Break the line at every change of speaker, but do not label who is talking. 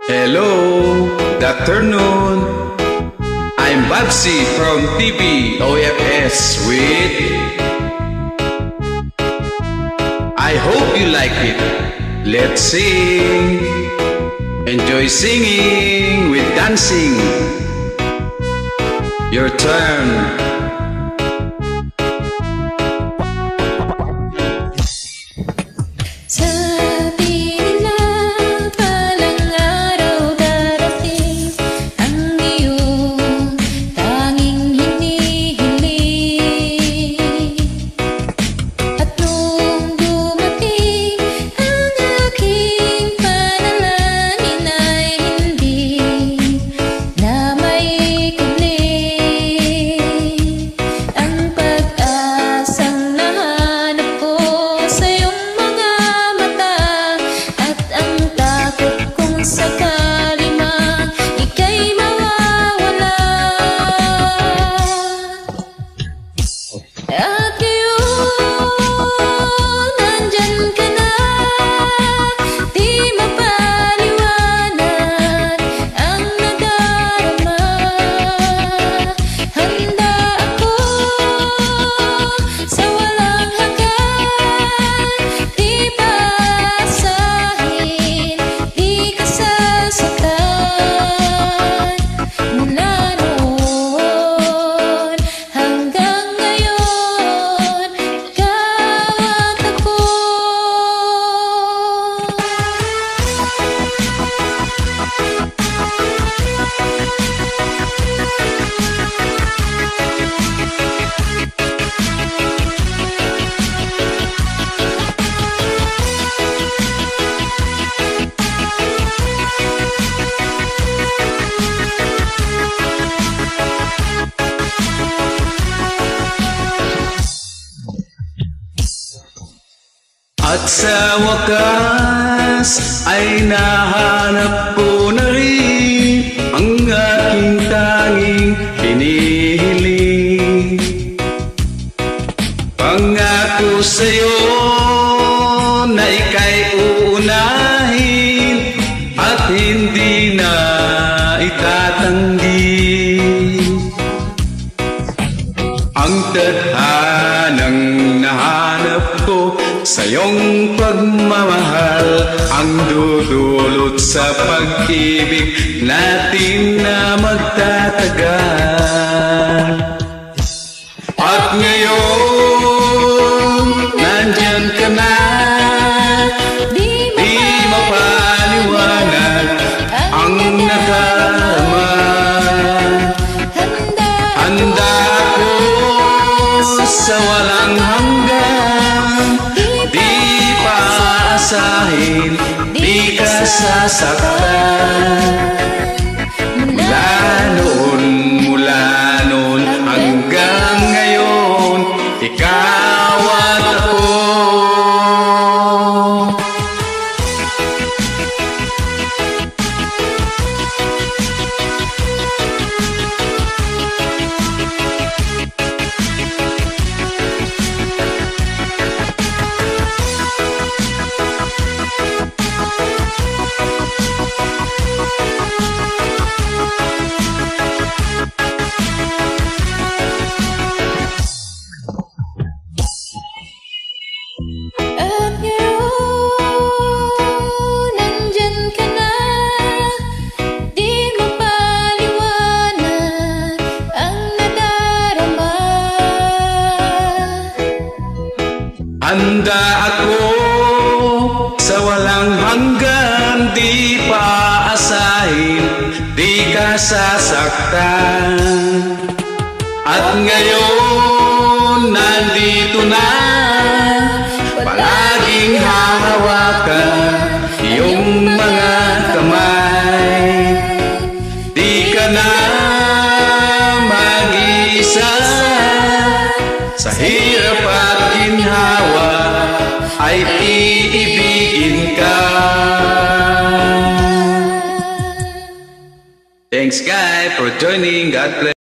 Hello, good afternoon. I'm Babsy from TV OFS with I hope you like it. Let's sing. Enjoy singing with dancing. Your turn. At sa wakas ay nahanap ko na rin ang aking tanging hinihiling. Pangako sa'yo na ika'y uunahin at hindi na itatanggi. Ang tadhanang nahanap ko sa iyong pagmamahal ang dudulot sa pag-ibig natin na magtatagal. At ngayon, nandyan ka na, di mapaliwanag ang nadarama. Handa ako sa walang hanggan, di paasahin, di ka sasaktan. Mula noon hanggang ngayon, ikaw at ako. Handa ako sa walang hanggan, di paasahin, di ka sasaktan. At ngayon, nandito na, palaging hahawakan iyong mga kamay. Di ka na mag-iisa sa hirap at ginhawa, ay iibigin ka. Thanks, guys, for joining. God bless.